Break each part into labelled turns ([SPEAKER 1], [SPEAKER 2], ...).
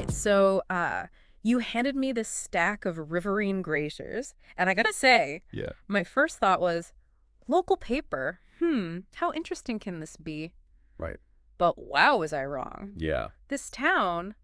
[SPEAKER 1] right, so you handed me this stack of Riverine Graziers, and I gotta say,
[SPEAKER 2] Yeah.
[SPEAKER 1] my first thought was, local paper. How interesting can this be?
[SPEAKER 2] Right.
[SPEAKER 1] But wow, was I wrong.
[SPEAKER 2] Yeah.
[SPEAKER 1] This town,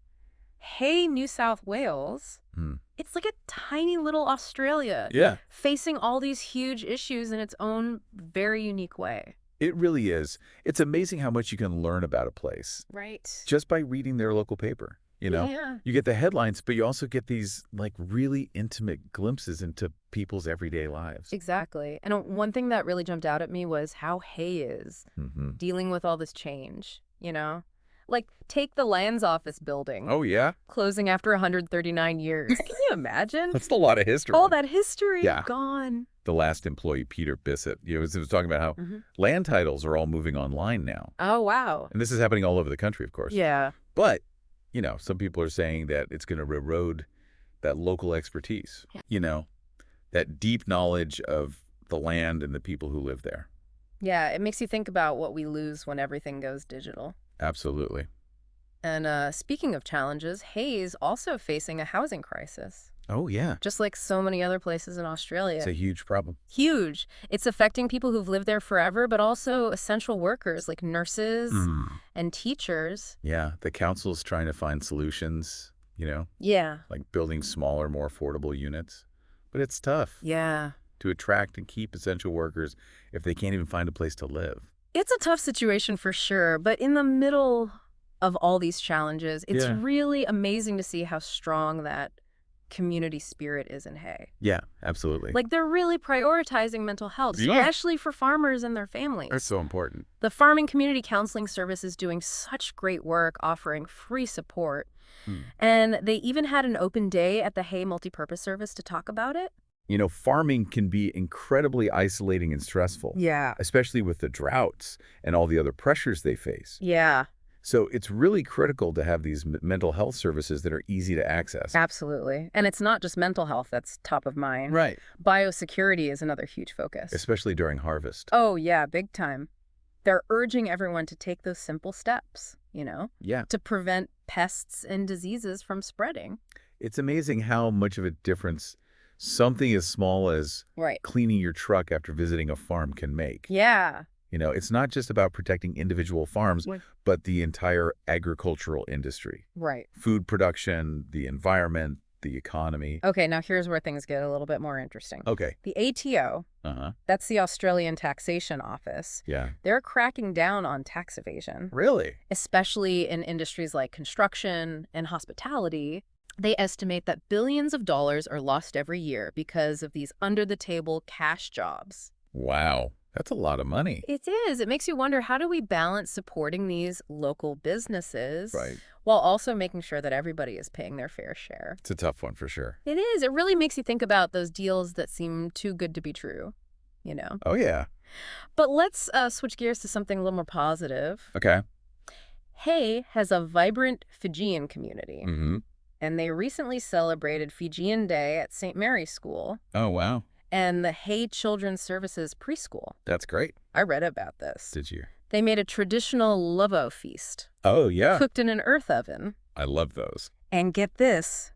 [SPEAKER 1] Hay, New South Wales,
[SPEAKER 2] Hmm.
[SPEAKER 1] it's like a tiny little Australia,
[SPEAKER 2] Yeah.
[SPEAKER 1] facing all these huge issues in its own very unique way.
[SPEAKER 2] It really is. It's amazing how much you can learn about a place
[SPEAKER 1] Right.
[SPEAKER 2] just by reading their local paper, you know?
[SPEAKER 1] Yeah.
[SPEAKER 2] You get the headlines, but you also get these like really intimate glimpses into people's everyday lives.
[SPEAKER 1] Exactly. And one thing that really jumped out at me was how Hay is
[SPEAKER 2] Mm-hmm.
[SPEAKER 1] dealing with all this change, you know? Like, take the lands office building,
[SPEAKER 2] Oh, yeah?
[SPEAKER 1] closing after 139 years. Can you imagine?
[SPEAKER 2] That's a lot of history.
[SPEAKER 1] All that history
[SPEAKER 2] Yeah.
[SPEAKER 1] gone.
[SPEAKER 2] The last employee, Peter Bissett, was talking about how land titles are all moving online now.
[SPEAKER 1] Oh, wow.
[SPEAKER 2] And this is happening all over the country, of course.
[SPEAKER 1] Yeah.
[SPEAKER 2] But, some people are saying that it's going to erode that local expertise, that deep knowledge of the land and the people who live there.
[SPEAKER 1] Yeah, it makes you think about what we lose when everything goes digital.
[SPEAKER 2] Absolutely.
[SPEAKER 1] And speaking of challenges, Hay's also facing a housing crisis,
[SPEAKER 2] Oh, yeah.
[SPEAKER 1] just like so many other places in Australia.
[SPEAKER 2] It's a huge problem.
[SPEAKER 1] Huge. It's affecting people who've lived there forever, but also essential workers like nurses and teachers.
[SPEAKER 2] Yeah, the council's trying to find solutions,
[SPEAKER 1] Yeah.
[SPEAKER 2] like building smaller, more affordable units. But it's tough
[SPEAKER 1] Yeah.
[SPEAKER 2] to attract and keep essential workers if they can't even find a place to live.
[SPEAKER 1] It's a tough situation for sure, but in the middle of all these challenges, it's
[SPEAKER 2] Yeah.
[SPEAKER 1] really amazing to see how strong that community spirit is in Hay.
[SPEAKER 2] Yeah, absolutely.
[SPEAKER 1] Like, they're really prioritizing mental health,
[SPEAKER 2] Yeah.
[SPEAKER 1] especially for farmers and their families.
[SPEAKER 2] That's so important.
[SPEAKER 1] The Farming Community Counseling Service is doing such great work, offering free support. And they even had an open day at the Hay Multipurpose Service to talk about it.
[SPEAKER 2] Farming can be incredibly isolating and stressful.
[SPEAKER 1] Yeah.
[SPEAKER 2] Especially with the droughts and all the other pressures they face.
[SPEAKER 1] Yeah,
[SPEAKER 2] So it's really critical to have these mental health services that are easy to access.
[SPEAKER 1] absolutely. And it's not just mental health that's top of mind.
[SPEAKER 2] Right.
[SPEAKER 1] Biosecurity is another huge focus.
[SPEAKER 2] Especially during harvest.
[SPEAKER 1] Oh, yeah, big time. They're urging everyone to take those simple steps,
[SPEAKER 2] Yeah.
[SPEAKER 1] to prevent pests and diseases from spreading.
[SPEAKER 2] It's amazing how much of a difference something as small as
[SPEAKER 1] Right.
[SPEAKER 2] cleaning your truck after visiting a farm can make.
[SPEAKER 1] Yeah.
[SPEAKER 2] It's not just about protecting individual farms,
[SPEAKER 1] Right.
[SPEAKER 2] but the entire agricultural industry.
[SPEAKER 1] Right.
[SPEAKER 2] Food production, the environment, the economy.
[SPEAKER 1] Okay, now here's where things get a little bit more interesting.
[SPEAKER 2] Okay.
[SPEAKER 1] The ATO,
[SPEAKER 2] Uh-huh.
[SPEAKER 1] that's the Australian Taxation Office,
[SPEAKER 2] Yeah.
[SPEAKER 1] they're cracking down on tax evasion,
[SPEAKER 2] Really?
[SPEAKER 1] especially in industries like construction and hospitality. They estimate that billions of dollars are lost every year because of these under-the-table cash jobs.
[SPEAKER 2] Wow. That's a lot of money.
[SPEAKER 1] It is. It makes you wonder, how do we balance supporting these local businesses
[SPEAKER 2] Right.
[SPEAKER 1] while also making sure that everybody is paying their fair share?
[SPEAKER 2] It's a tough one for sure.
[SPEAKER 1] It is. It really makes you think about those deals that seem too good to be true,
[SPEAKER 2] Oh, yeah.
[SPEAKER 1] But let's switch gears to something a little more positive.
[SPEAKER 2] Okay.
[SPEAKER 1] Hay has a vibrant Fijian community,
[SPEAKER 2] Mm-hmm.
[SPEAKER 1] and they recently celebrated Fijian Day at St. Mary's School
[SPEAKER 2] Oh, wow.
[SPEAKER 1] and the Hay Children's Services Preschool.
[SPEAKER 2] That's great.
[SPEAKER 1] I read about this.
[SPEAKER 2] Did you?
[SPEAKER 1] They made a traditional lovo feast,
[SPEAKER 2] Oh, yeah.
[SPEAKER 1] cooked in an earth oven.
[SPEAKER 2] I love those.
[SPEAKER 1] And get this,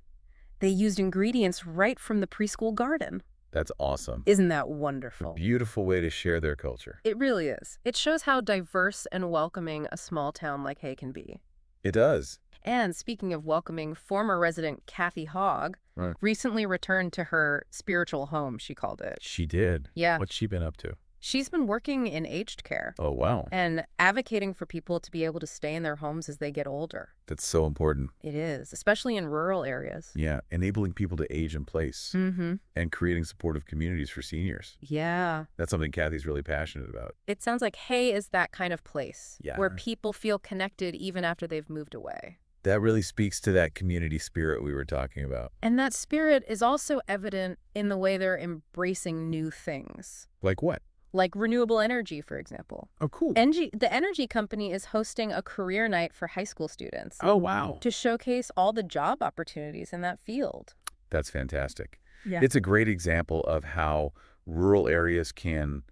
[SPEAKER 1] they used ingredients right from the preschool garden.
[SPEAKER 2] That's awesome.
[SPEAKER 1] Isn't that
[SPEAKER 2] A
[SPEAKER 1] wonderful?
[SPEAKER 2] beautiful way to share their culture.
[SPEAKER 1] It really is. It shows how diverse and welcoming a small town like Hay can be.
[SPEAKER 2] It does.
[SPEAKER 1] And speaking of welcoming, former resident Kathy Hogg
[SPEAKER 2] Right.
[SPEAKER 1] recently returned to her spiritual home, she called it.
[SPEAKER 2] She did.
[SPEAKER 1] Yeah.
[SPEAKER 2] What's she been up to?
[SPEAKER 1] She's been working in aged care
[SPEAKER 2] Oh, wow.
[SPEAKER 1] and advocating for people to be able to stay in their homes as they get older.
[SPEAKER 2] That's so important.
[SPEAKER 1] It is, especially in rural areas.
[SPEAKER 2] Yeah. Enabling people to age in place
[SPEAKER 1] Mm-hmm.
[SPEAKER 2] and creating supportive communities for seniors.
[SPEAKER 1] Yeah.
[SPEAKER 2] That's something Kathy's really passionate about.
[SPEAKER 1] It sounds like Hay is that kind of place
[SPEAKER 2] Yeah.
[SPEAKER 1] where people feel connected even after they've moved away.
[SPEAKER 2] That really speaks to that community spirit we were talking about.
[SPEAKER 1] And that spirit is also evident in the way they're embracing new things,
[SPEAKER 2] Like what?
[SPEAKER 1] like renewable energy, for example.
[SPEAKER 2] Oh, cool.
[SPEAKER 1] The energy company is hosting a career night for high school students
[SPEAKER 2] Oh, wow.
[SPEAKER 1] to showcase all the job opportunities in that field.
[SPEAKER 2] That's fantastic.
[SPEAKER 1] Yeah.
[SPEAKER 2] It's a great example of how rural areas can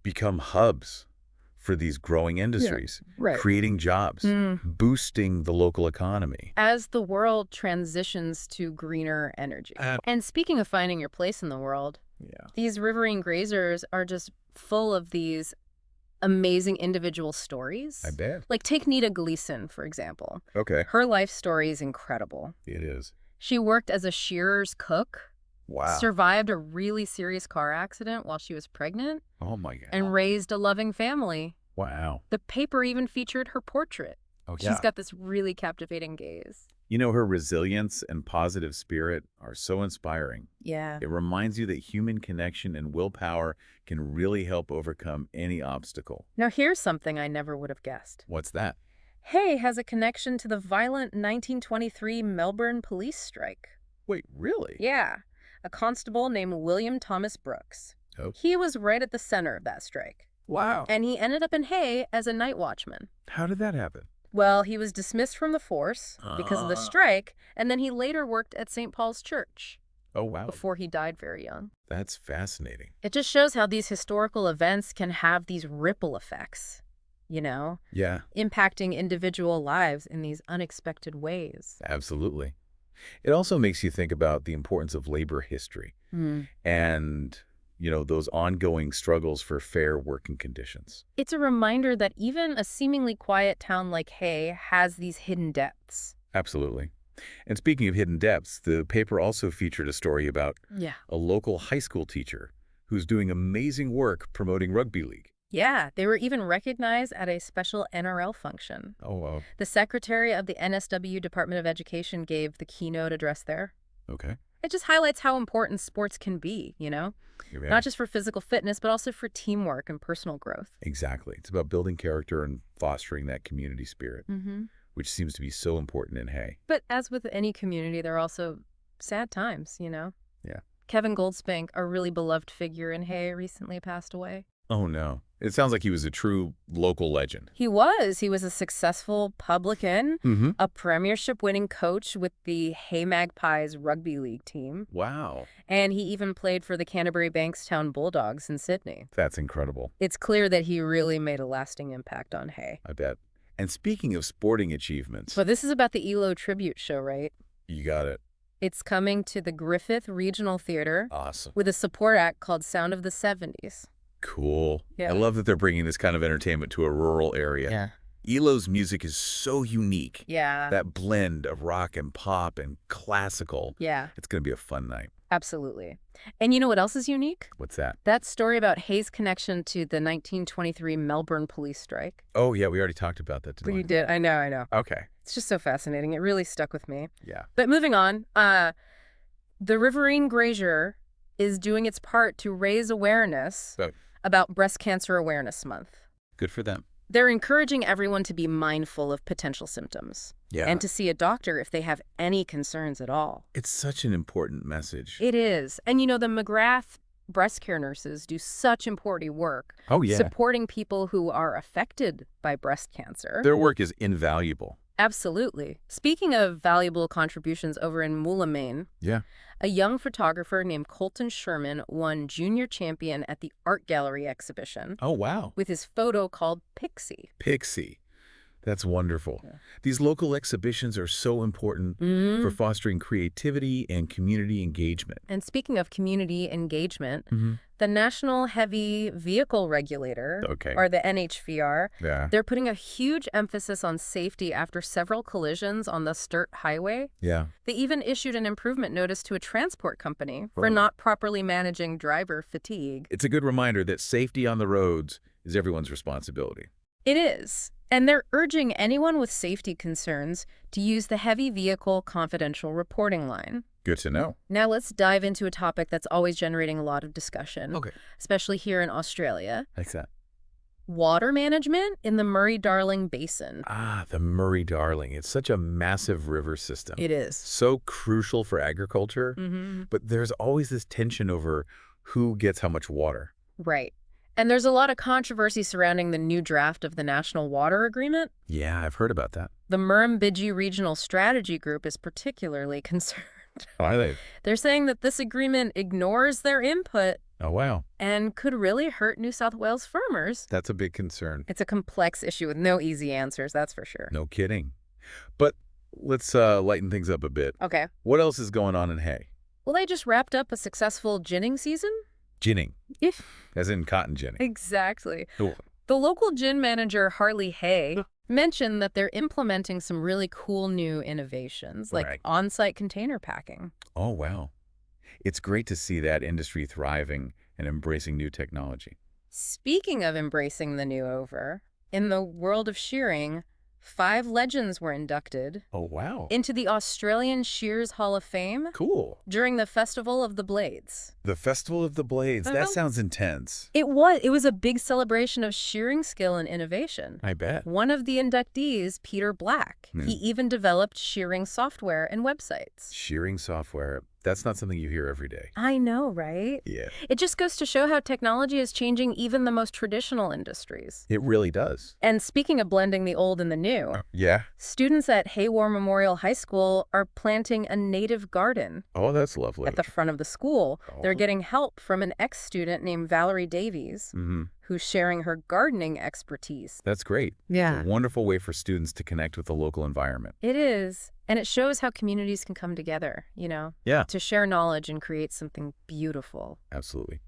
[SPEAKER 2] become hubs for these growing industries,
[SPEAKER 1] right.
[SPEAKER 2] creating jobs, boosting the local economy.
[SPEAKER 1] As the world transitions to greener energy. And speaking of finding your place in the world, these Riverine Graziers are just full of these amazing individual stories.
[SPEAKER 2] I bet.
[SPEAKER 1] Like take Nita Gleason, for example.
[SPEAKER 2] Okay.
[SPEAKER 1] Her life story is incredible.
[SPEAKER 2] It is.
[SPEAKER 1] She worked as a shearer's cook.
[SPEAKER 2] Wow.
[SPEAKER 1] Survived a really serious car accident while she was pregnant.
[SPEAKER 2] Oh, my God.
[SPEAKER 1] And raised a loving family.
[SPEAKER 2] Wow.
[SPEAKER 1] The paper even featured her portrait.
[SPEAKER 2] Oh,
[SPEAKER 1] She's got this really captivating gaze.
[SPEAKER 2] You know, her resilience and positive spirit are so inspiring.
[SPEAKER 1] Yeah.
[SPEAKER 2] It reminds you that human connection and willpower can really help overcome any obstacle.
[SPEAKER 1] Now here's something I never would have guessed.
[SPEAKER 2] What's that?
[SPEAKER 1] Hay has a connection to the violent 1923 Melbourne police strike.
[SPEAKER 2] Wait, really?
[SPEAKER 1] Yeah. A constable named William Thomas Brooks.
[SPEAKER 2] Oh.
[SPEAKER 1] He was right at the center of that strike.
[SPEAKER 2] Wow.
[SPEAKER 1] And he ended up in Hay as a night watchman.
[SPEAKER 2] How did that happen?
[SPEAKER 1] Well, he was dismissed from the force because of the strike, and then he later worked at St. Paul's Church.
[SPEAKER 2] Oh, wow.
[SPEAKER 1] Before he died very young.
[SPEAKER 2] That's fascinating.
[SPEAKER 1] It just shows how these historical events can have these ripple effects, you know?
[SPEAKER 2] Yeah.
[SPEAKER 1] Impacting individual lives in these unexpected ways.
[SPEAKER 2] Absolutely. It also makes you think about the importance of labor history and, you know, those ongoing struggles for fair working conditions.
[SPEAKER 1] It's a reminder that even a seemingly quiet town like Hay has these hidden depths.
[SPEAKER 2] Absolutely. And speaking of hidden depths, the paper also featured a story about a local high school teacher who's doing amazing work promoting rugby league.
[SPEAKER 1] Yeah, they were even recognized at a special NRL function.
[SPEAKER 2] Oh, wow.
[SPEAKER 1] The secretary of the NSW Department of Education gave the keynote address there.
[SPEAKER 2] Okay.
[SPEAKER 1] It just highlights how important sports can be, you know?
[SPEAKER 2] Yeah.
[SPEAKER 1] Not just for physical fitness, but also for teamwork and personal growth.
[SPEAKER 2] Exactly. It's about building character and fostering that community spirit, which seems to be so important in Hay.
[SPEAKER 1] But as with any community, there are also sad times, you know?
[SPEAKER 2] Yeah.
[SPEAKER 1] Kevin Goldspank, a really beloved figure in Hay, recently passed away.
[SPEAKER 2] Oh, no. It sounds like he was a true local legend.
[SPEAKER 1] He was. He was a successful publican, a premiership-winning coach with the Hay Magpies rugby league team.
[SPEAKER 2] Wow.
[SPEAKER 1] And he even played for the Canterbury Bankstown Bulldogs in Sydney.
[SPEAKER 2] That's incredible.
[SPEAKER 1] It's clear that he really made a lasting impact on Hay.
[SPEAKER 2] I bet. And speaking of sporting achievements...
[SPEAKER 1] But this is about the ELO tribute show, right?
[SPEAKER 2] You got it.
[SPEAKER 1] It's coming to the Griffith Regional Theater.
[SPEAKER 2] Awesome.
[SPEAKER 1] With a support act called Sound of the 70s.
[SPEAKER 2] Cool.
[SPEAKER 1] Yeah.
[SPEAKER 2] I love that they're bringing this kind of entertainment to a rural area.
[SPEAKER 1] Yeah.
[SPEAKER 2] ELO's music is so unique.
[SPEAKER 1] Yeah.
[SPEAKER 2] That blend of rock and pop and classical.
[SPEAKER 1] Yeah.
[SPEAKER 2] It's going to be a fun night.
[SPEAKER 1] Absolutely. And you know what else is unique?
[SPEAKER 2] What's that?
[SPEAKER 1] That story about Hay's connection to the 1923 Melbourne police strike.
[SPEAKER 2] Oh, yeah. We already talked about that today.
[SPEAKER 1] We did. I know.
[SPEAKER 2] Okay.
[SPEAKER 1] It's just so fascinating. It really stuck with me.
[SPEAKER 2] Yeah.
[SPEAKER 1] But moving on, the Riverine Grazier is doing its part to raise awareness about Breast Cancer Awareness Month.
[SPEAKER 2] Good for them.
[SPEAKER 1] They're encouraging everyone to be mindful of potential symptoms.
[SPEAKER 2] Yeah.
[SPEAKER 1] And to see a doctor if they have any concerns at all.
[SPEAKER 2] It's such an important message.
[SPEAKER 1] It is. And you know, the McGrath breast care nurses do such important work.
[SPEAKER 2] Oh, yeah.
[SPEAKER 1] Supporting people who are affected by breast cancer.
[SPEAKER 2] Their work is invaluable.
[SPEAKER 1] Absolutely. Speaking of valuable contributions over in Moola, Maine, a young photographer named Colton Sherman won Junior Champion at the Art Gallery exhibition.
[SPEAKER 2] Oh, wow.
[SPEAKER 1] With his photo called Pixie.
[SPEAKER 2] Pixie. That's wonderful. Yeah. These local exhibitions are so important for fostering creativity and community engagement.
[SPEAKER 1] And speaking of community engagement, the National Heavy Vehicle Regulator, or the NHVR, they're putting a huge emphasis on safety after several collisions on the Sturt Highway.
[SPEAKER 2] Yeah.
[SPEAKER 1] They even issued an improvement notice to a transport company for not properly managing driver fatigue.
[SPEAKER 2] It's a good reminder that safety on the roads is everyone's responsibility.
[SPEAKER 1] It is. And they're urging anyone with safety concerns to use the Heavy Vehicle Confidential Reporting Line.
[SPEAKER 2] Good to know.
[SPEAKER 1] Now let's dive into a topic that's always generating a lot of discussion, especially here in Australia.
[SPEAKER 2] Like that.
[SPEAKER 1] Water management in the Murray-Darling Basin.
[SPEAKER 2] Ah, the Murray-Darling. It's such a massive river system.
[SPEAKER 1] It is.
[SPEAKER 2] So crucial for agriculture, but there's always this tension over who gets how much water.
[SPEAKER 1] Right. And there's a lot of controversy surrounding the new draft of the National Water Agreement.
[SPEAKER 2] Yeah, I've heard about that.
[SPEAKER 1] The Murrumbidgee Regional Strategy Group is particularly concerned.
[SPEAKER 2] Why are they?
[SPEAKER 1] They're saying that this agreement ignores their input.
[SPEAKER 2] Oh, wow.
[SPEAKER 1] And could really hurt New South Wales farmers.
[SPEAKER 2] That's a big concern.
[SPEAKER 1] It's a complex issue with no easy answers, that's for sure.
[SPEAKER 2] No kidding. But let's lighten things up a bit.
[SPEAKER 1] Okay.
[SPEAKER 2] What else is going on in Hay?
[SPEAKER 1] Well, they just wrapped up a successful ginning season.
[SPEAKER 2] Ginning. As in cotton ginning.
[SPEAKER 1] Exactly.
[SPEAKER 2] Cool.
[SPEAKER 1] The local gin manager, Harley Hay, mentioned that they're implementing some really cool new innovations, like on-site container packing.
[SPEAKER 2] Oh, wow. It's great to see that industry thriving and embracing new technology.
[SPEAKER 1] Speaking of embracing the new over, in the world of shearing, 5 legends were inducted into the Australian Shears Hall of Fame.
[SPEAKER 2] Cool.
[SPEAKER 1] During the Festival of the Blades.
[SPEAKER 2] The Festival of the Blades. That sounds intense.
[SPEAKER 1] It was. It was a big celebration of shearing skill and innovation.
[SPEAKER 2] I bet.
[SPEAKER 1] One of the inductees, Peter Black, he even developed shearing software and websites.
[SPEAKER 2] Shearing software. That's not something you hear every day.
[SPEAKER 1] I know, right?
[SPEAKER 2] Yeah.
[SPEAKER 1] It just goes to show how technology is changing even the most traditional industries.
[SPEAKER 2] It really does.
[SPEAKER 1] And speaking of blending the old and the new, students at Haywar Memorial High School are planting a native garden.
[SPEAKER 2] Oh, that's lovely.
[SPEAKER 1] At the front of the school. They're getting help from an ex-student named Valerie Davies, who's sharing her gardening expertise.
[SPEAKER 2] That's great.
[SPEAKER 1] Yeah.
[SPEAKER 2] It's a wonderful way for students to connect with the local environment.
[SPEAKER 1] It is. And it shows how communities can come together, you know?
[SPEAKER 2] Yeah.
[SPEAKER 1] To share knowledge and create something beautiful.
[SPEAKER 2] Absolutely.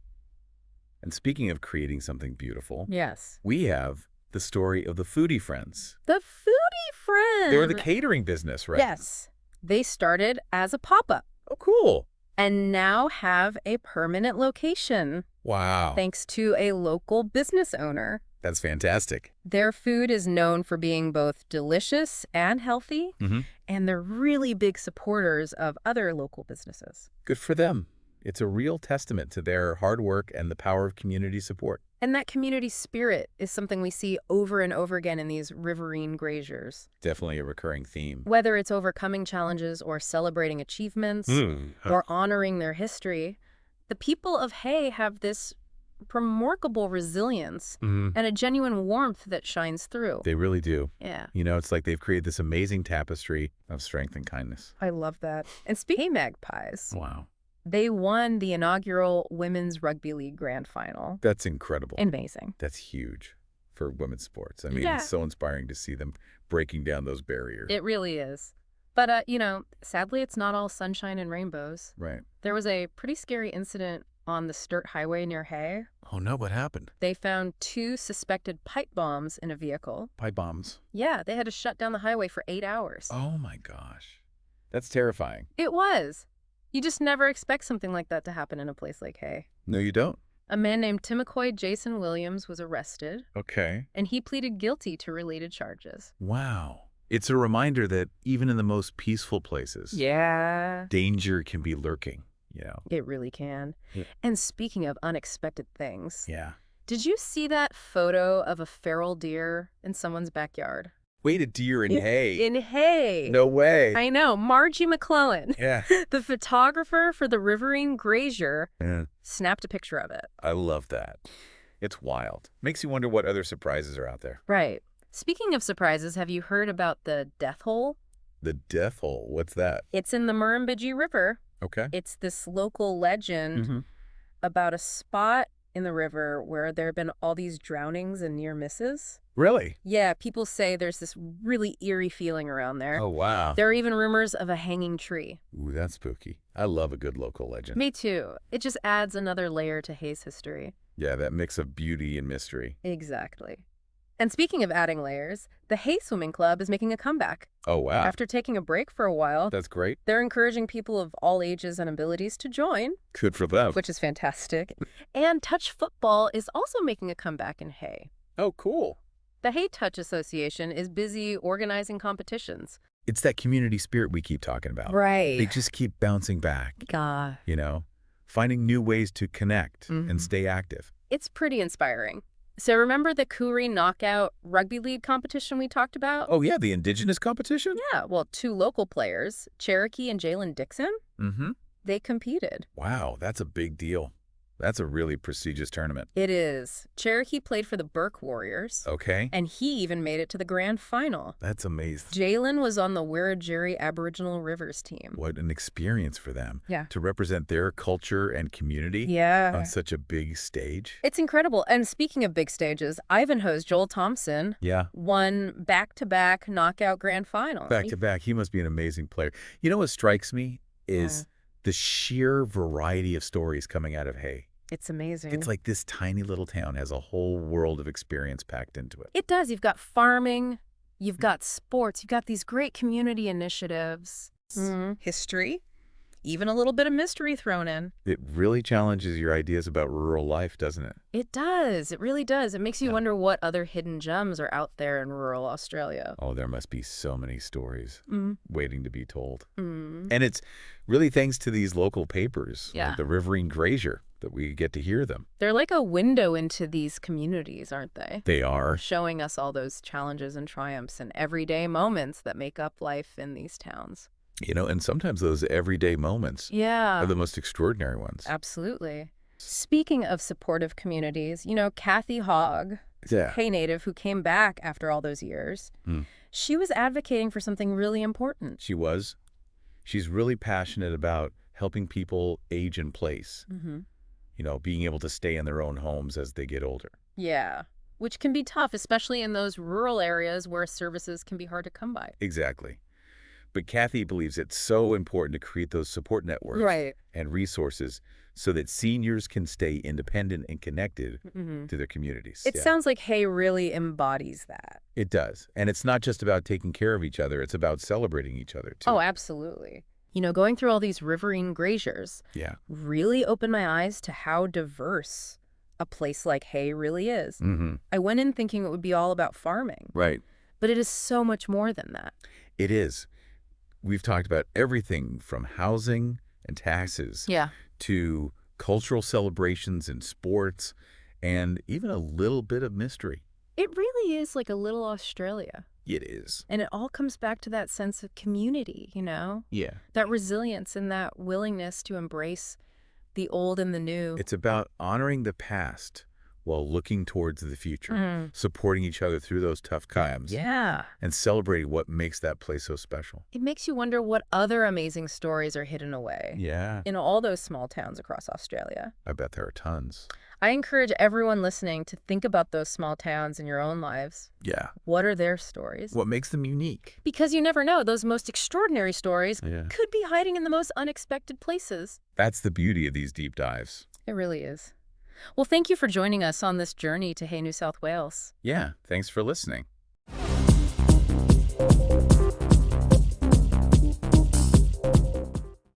[SPEAKER 2] And speaking of creating something beautiful,
[SPEAKER 1] yes,
[SPEAKER 2] we have the story of the Foodie Friends.
[SPEAKER 1] The Foodie Friends!
[SPEAKER 2] They were the catering business, right?
[SPEAKER 1] Yes. They started as a pop-up.
[SPEAKER 2] Oh, cool.
[SPEAKER 1] And now have a permanent location.
[SPEAKER 2] Wow.
[SPEAKER 1] Thanks to a local business owner.
[SPEAKER 2] That's fantastic.
[SPEAKER 1] Their food is known for being both delicious and healthy, and they're really big supporters of other local businesses.
[SPEAKER 2] Good for them. It's a real testament to their hard work and the power of community support.
[SPEAKER 1] And that community spirit is something we see over and over again in these Riverine Graziers.
[SPEAKER 2] Definitely a recurring theme.
[SPEAKER 1] Whether it's overcoming challenges or celebrating achievements or honoring their history, the people of Hay have this remarkable resilience and a genuine warmth that shines through.
[SPEAKER 2] They really do.
[SPEAKER 1] Yeah.
[SPEAKER 2] You know, it's like they've created this amazing tapestry of strength and kindness.
[SPEAKER 1] I love that. And speaking of Magpies.
[SPEAKER 2] Wow.
[SPEAKER 1] They won the inaugural Women's Rugby League Grand Final.
[SPEAKER 2] That's incredible.
[SPEAKER 1] Amazing.
[SPEAKER 2] That's huge for women's sports. I mean, it's so inspiring to see them breaking down those barriers.
[SPEAKER 1] It really is. But, you know, sadly, it's not all sunshine and rainbows.
[SPEAKER 2] Right.
[SPEAKER 1] There was a pretty scary incident on the Sturt Highway near Hay.
[SPEAKER 2] Oh, no, what happened?
[SPEAKER 1] They found 2 suspected pipe bombs in a vehicle.
[SPEAKER 2] Pipe bombs?
[SPEAKER 1] Yeah, they had to shut down the highway for 8 hours.
[SPEAKER 2] Oh, my gosh. That's terrifying.
[SPEAKER 1] It was. You just never expect something like that to happen in a place like Hay.
[SPEAKER 2] No, you don't.
[SPEAKER 1] A man named Timokoy Jason Williams was arrested.
[SPEAKER 2] Okay.
[SPEAKER 1] And he pleaded guilty to related charges.
[SPEAKER 2] Wow. It's a reminder that even in the most peaceful places, danger can be lurking. Yeah.
[SPEAKER 1] It really can. Yeah. And speaking of unexpected things.
[SPEAKER 2] Yeah.
[SPEAKER 1] Did you see that photo of a feral deer in someone's backyard?
[SPEAKER 2] Wait, a deer in Hay?
[SPEAKER 1] In Hay.
[SPEAKER 2] No way.
[SPEAKER 1] I know. Margie McClellan,
[SPEAKER 2] yeah,
[SPEAKER 1] the photographer for the Riverine Grazier, snapped a picture of it.
[SPEAKER 2] I love that. It's wild. Makes you wonder what other surprises are out there.
[SPEAKER 1] Right. Speaking of surprises, have you heard about the Death Hole?
[SPEAKER 2] The Death Hole? What's that?
[SPEAKER 1] It's in the Murrumbidgee River.
[SPEAKER 2] Okay.
[SPEAKER 1] It's this local legend about a spot in the river where there have been all these drownings and near misses.
[SPEAKER 2] Really?
[SPEAKER 1] Yeah, people say there's this really eerie feeling around there.
[SPEAKER 2] Oh, wow.
[SPEAKER 1] There are even rumors of a hanging tree.
[SPEAKER 2] Ooh, that's spooky. I love a good local legend.
[SPEAKER 1] Me too. It just adds another layer to Hay's history.
[SPEAKER 2] Yeah, that mix of beauty and mystery.
[SPEAKER 1] Exactly. And speaking of adding layers, the Hay Swimming Club is making a comeback.
[SPEAKER 2] Oh, wow.
[SPEAKER 1] After taking a break for a while.
[SPEAKER 2] That's great.
[SPEAKER 1] They're encouraging people of all ages and abilities to join.
[SPEAKER 2] Good for them.
[SPEAKER 1] Which is fantastic. And touch football is also making a comeback in Hay.
[SPEAKER 2] Oh, cool.
[SPEAKER 1] The Hay Touch Association is busy organizing competitions.
[SPEAKER 2] It's that community spirit we keep talking about.
[SPEAKER 1] Right.
[SPEAKER 2] They just keep bouncing back.
[SPEAKER 1] God.
[SPEAKER 2] You know, finding new ways to connect and stay active.
[SPEAKER 1] It's pretty inspiring. So remember the Koori Knockout Rugby League competition we talked about?
[SPEAKER 2] Oh, yeah, the Indigenous competition?
[SPEAKER 1] Yeah, well, 2 local players, Cherokee and Jalen Dixon, they competed.
[SPEAKER 2] Wow, that's a big deal. That's a really prestigious tournament.
[SPEAKER 1] It is. Cherokee played for the Burke Warriors.
[SPEAKER 2] Okay.
[SPEAKER 1] And he even made it to the grand final.
[SPEAKER 2] That's amazing.
[SPEAKER 1] Jalen was on the Wiradjuri Aboriginal Rivers team.
[SPEAKER 2] What an experience for them.
[SPEAKER 1] Yeah.
[SPEAKER 2] To represent their culture and community on such a big stage.
[SPEAKER 1] It's incredible. And speaking of big stages, Ivanhoe's Joel Thompson won back-to-back knockout grand finals.
[SPEAKER 2] Back-to-back. He must be an amazing player. You know what strikes me is the sheer variety of stories coming out of Hay.
[SPEAKER 1] It's amazing.
[SPEAKER 2] It's like this tiny little town has a whole world of experience packed into it.
[SPEAKER 1] It does. You've got farming, you've got sports, you've got these great community initiatives. History, even a little bit of mystery thrown in.
[SPEAKER 2] It really challenges your ideas about rural life, doesn't it?
[SPEAKER 1] It does. It really does. It makes you wonder what other hidden gems are out there in rural Australia.
[SPEAKER 2] Oh, there must be so many stories waiting to be told. And it's really thanks to these local papers, like the Riverine Grazier, that we get to hear them.
[SPEAKER 1] They're like a window into these communities, aren't they?
[SPEAKER 2] They are.
[SPEAKER 1] Showing us all those challenges and triumphs and everyday moments that make up life in these towns.
[SPEAKER 2] You know, and sometimes those everyday moments are the most extraordinary ones.
[SPEAKER 1] Absolutely. Speaking of supportive communities, you know, Kathy Hogg, Hay native who came back after all those years, she was advocating for something really important.
[SPEAKER 2] She was. She's really passionate about helping people age in place. You know, being able to stay in their own homes as they get older.
[SPEAKER 1] Yeah, which can be tough, especially in those rural areas where services can be hard to come by.
[SPEAKER 2] Exactly. But Kathy believes it's so important to create those support networks and resources so that seniors can stay independent and connected to their communities.
[SPEAKER 1] It sounds like Hay really embodies that.
[SPEAKER 2] It does. And it's not just about taking care of each other. It's about celebrating each other, too.
[SPEAKER 1] Oh, absolutely. You know, going through all these riverine graziers really opened my eyes to how diverse a place like Hay really is. I went in thinking it would be all about farming.
[SPEAKER 2] Right.
[SPEAKER 1] But it is so much more than that.
[SPEAKER 2] It is. We've talked about everything from housing and taxes to cultural celebrations and sports and even a little bit of mystery.
[SPEAKER 1] It really is like a little Australia.
[SPEAKER 2] It is.
[SPEAKER 1] And it all comes back to that sense of community, you know?
[SPEAKER 2] Yeah.
[SPEAKER 1] That resilience and that willingness to embrace the old and the new.
[SPEAKER 2] It's about honoring the past while looking towards the future, supporting each other through those tough times. And celebrating what makes that place so special.
[SPEAKER 1] It makes you wonder what other amazing stories are hidden away. In all those small towns across Australia.
[SPEAKER 2] I bet there are tons.
[SPEAKER 1] I encourage everyone listening to think about those small towns in your own lives. What are their stories?
[SPEAKER 2] What makes them unique?
[SPEAKER 1] Because you never know, those most extraordinary stories could be hiding in the most unexpected places.
[SPEAKER 2] That's the beauty of these deep dives.
[SPEAKER 1] It really is. Well, thank you for joining us on this journey to Hay, New South Wales.
[SPEAKER 2] Yeah, thanks for listening.